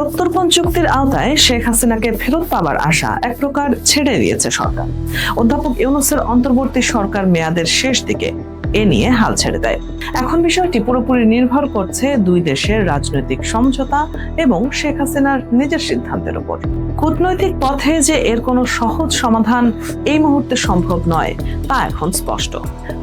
প্রত্যর্পণ চুক্তির আওতায় শেখ হাসিনাকে ফেরত পাবার আশা এক প্রকার ছেড়ে দিয়েছে সরকার। অধ্যাপক ইউনূসের অন্তর্বর্তী সরকার মেয়াদের শেষ দিকে এ নিয়ে হাল ছেড়ে দেয়। এখন বিষয়টি পুরোপুরি নির্ভর করছে দুই দেশের রাজনৈতিক সমঝোতা এবং শেখ হাসিনার নিজের সিদ্ধান্তের উপর। কূটনৈতিক পথে যে এর কোনো সহজ সমাধান এই মুহূর্তে সম্ভব নয় তা এখন স্পষ্ট।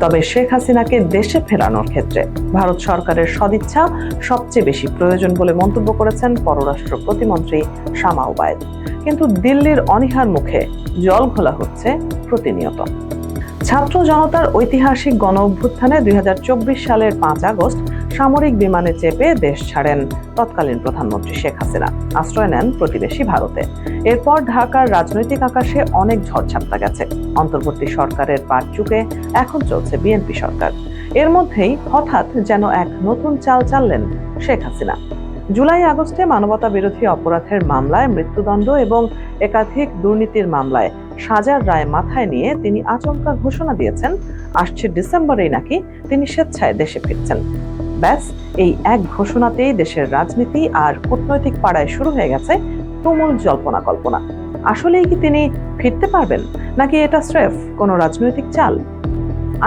তবে শেখ হাসিনাকে দেশে ফেরানোর ক্ষেত্রে ভারত সরকারের সদিচ্ছা সবচেয়ে বেশি প্রয়োজন বলে মন্তব্য করেছেন পররাষ্ট্র প্রতিমন্ত্রী শামা ওবায়েদ। কিন্তু দিল্লির অনীহার মুখে জল ঘোলা হচ্ছে প্রতিনিয়ত। ছাত্র জনতার ঐতিহাসিক গণ অভ্যুত্থানে 2024 সালের 5 আগস্ট সামরিক বিমানে চেপে দেশ ছাড়েন তৎকালীন প্রধানমন্ত্রী শেখ হাসিনা। আশ্রয় নেন প্রতিবেশী ভারতে। এরপর ঢাকার রাজনৈতিক আকাশে অনেক ঝড়ঝাপটা গেছে। অন্তর্বর্তী সরকারের পাট চুকে এখন চলছে বিএনপি সরকার। এর মধ্যেই হঠাৎ যেন এক নতুন চাল চাললেন শেখ হাসিনা। জুলাই আগস্টে মানবতা বিরোধী অপরাধের মামলায় মৃত্যুদণ্ড এবং একাধিক দুর্নীতির মামলায় সাজার রায় মাথায় নিয়ে তিনি আচমকা ঘোষণা দিয়েছেন আসছে ডিসেম্বরেই নাকি তিনি স্বেচ্ছায় দেশে ফিরছেন। ব্যাস, এই এক ঘোষণাতেই দেশের রাজনীতি আর কূটনৈতিক পাড়ায় শুরু হয়ে গেছে তুমুল জল্পনা কল্পনা। আসলেই কি তিনি ফিরতে পারবেন, নাকি এটা স্রেফ কোনো রাজনৈতিক চাল?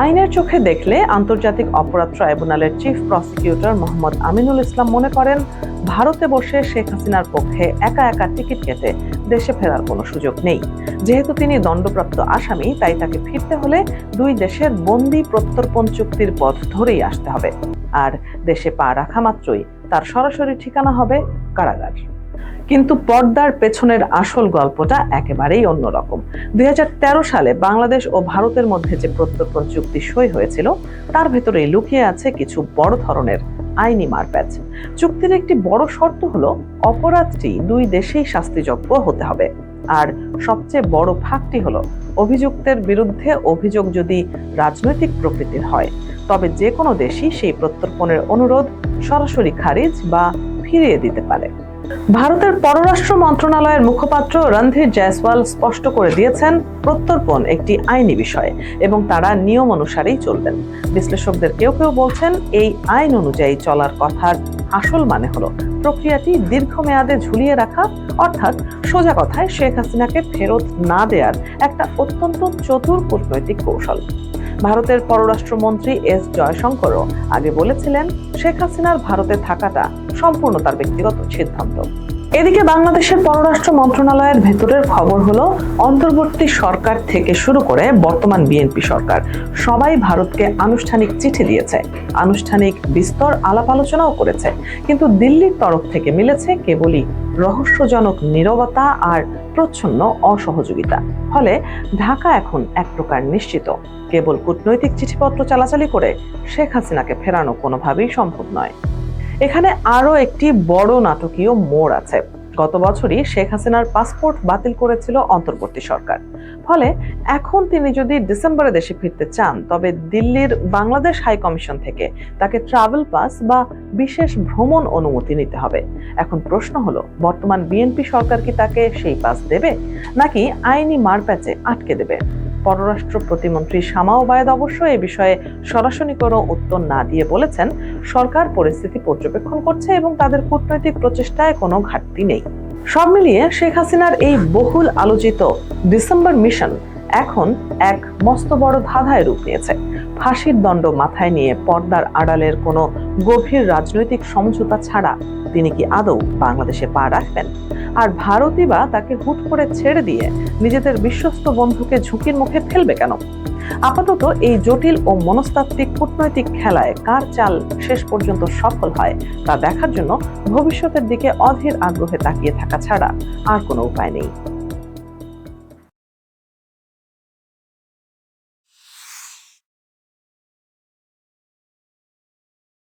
আইনের চোখে দেখলে আন্তর্জাতিক অপরাধ ট্রাইব্যুনালের চিফ প্রসিকিউটর মোহাম্মদ আমিনুল ইসলাম মনে করেন, ভারতে বসে শেখ হাসিনার পক্ষে একা একা টিকিট কেটে দেশে ফেরার কোনো সুযোগ নেই। যেহেতু তিনি দণ্ডপ্রাপ্ত আসামি, তাই তাকে ফিরতে হলে দুই দেশের বন্দি প্রত্যর্পণ চুক্তির পথ ধরেই আসতে হবে। আর দেশে পা রাখা মাত্রই তার সরাসরি ঠিকানা হবে কারাগার। কিন্তু পর্দার পেছনের আসল গল্পটা একেবারেই অন্যরকম। 2013 সালে বাংলাদেশ ও ভারতের মধ্যে যে প্রত্যর্পণ চুক্তি সই হয়েছিল, তার ভেতরেই লুকিয়ে আছে কিছু বড় ধরনের আইনি মারপ্যাচ। চুক্তির একটি বড় শর্ত হলো অপরাধটি দুই দেশেই শাস্তিযোগ্য হতে হবে। আর সবচেয়ে বড় ফাঁকটি হলো, অভিযুক্তের বিরুদ্ধে অভিযোগ যদি রাজনৈতিক প্রকৃতির হয়, তবে যে কোনো দেশই সেই প্রত্যর্পণের অনুরোধ সরাসরি খারিজ বা ফিরিয়ে দিতে পারে। ভারতের পররাষ্ট্র মন্ত্রণালয়ের মুখপাত্র রণধীর জয়সওয়াল স্পষ্ট করে দিয়েছেন, প্রত্যর্পণ একটি আইনি বিষয় এবং তারা নিয়ম অনুসারেই চলবেন। বিশ্লেষকদের কেউ কেউ বলছেন, এই আইন অনুযায়ী চলার কথার আসল মানে হলো প্রক্রিয়াটি দীর্ঘমেয়াদে ঝুলিয়ে রাখা, অর্থাৎ সোজা কথায় শেখ হাসিনাকে ফেরত না দেওয়ার একটা অত্যন্ত চতুর কূটনৈতিক কৌশল। ভারতের পররাষ্ট্রমন্ত্রী এস জয়শঙ্করও আগে বলেছিলেন, শেখ হাসিনার ভারতে থাকাটা সম্পূর্ণ তার ব্যক্তিগত সিদ্ধান্ত। এদিকে বাংলাদেশের পররাষ্ট্র মন্ত্রণালয়ের ভেতরের খবর হলো, অন্তর্বর্তী সরকার থেকে শুরু করে বর্তমান বিএনপি সরকার সবাই ভারতকে আনুষ্ঠানিক চিঠি দিয়েছে, আনুষ্ঠানিক বিস্তর আলাপ আলোচনাও করেছে। কিন্তু দিল্লির তরফ থেকে মিলেছে কেবলই রহস্যজনক নীরবতা আর প্রচ্ছন্ন অসহযোগিতা। ফলে ঢাকা এখন এক প্রকার নিশ্চিত, কেবল কূটনৈতিক চিঠিপত্র চালাচালি করে শেখ হাসিনাকে ফেরানো কোনোভাবেই সম্ভব নয়। এখানে আরো একটি বড় নাটকীয় মোড় আছে। গত বছরই শেখ হাসিনার পাসপোর্ট বাতিল করেছিল অন্তর্বর্তী সরকার। ফলে এখন তিনি যদি ডিসেম্বরে দেশে ফিরতে চান, তবে দিল্লির বাংলাদেশ হাই কমিশন থেকে তাকে ট্রাভেল পাস বা বিশেষ ভ্রমণ অনুমতি নিতে হবে। এখন প্রশ্ন হলো, বর্তমান বিএনপি সরকার কি তাকে সেই পাস দেবে, নাকি আইনি মারপ্যাচে আটকে দেবে? পররাষ্ট্র প্রতিমন্ত্রী শামা ওবায়েদ অবশ্য এ বিষয়ে সরাসরি কোনো উত্তর না দিয়ে বলেছেন, সরকার পরিস্থিতি পর্যবেক্ষণ করছে এবং তাদের কূটনৈতিক প্রচেষ্টায় কোনো ঘাটতি নেই। সব মিলিয়ে শেখ হাসিনার এই বহুল আলোচিত ডিসেম্বর মিশন এখন এক মস্ত বড় ধাঁধায় রূপ নিয়েছে। ফাঁসির দণ্ড মাথায় নিয়ে পর্দার আড়ালের কোনো গভীর রাজনৈতিক সমঝোতা ছাড়া তিনি কি আদৌ বাংলাদেশে পা রাখবেন? আর ভারতই বা তাকে হুট করে ছেড়ে দিয়ে নিজেদের বিশ্বস্ত বন্ধুকে ঝুঁকির মুখে ফেলবে কেন? আপাতত এই জটিল ও মনস্তাত্ত্বিক কূটনৈতিক খেলায় কার চাল শেষ পর্যন্ত সফল হয় তা দেখার জন্য ভবিষ্যতের দিকে অধীর আগ্রহে তাকিয়ে থাকা ছাড়া আর কোনো উপায় নেই।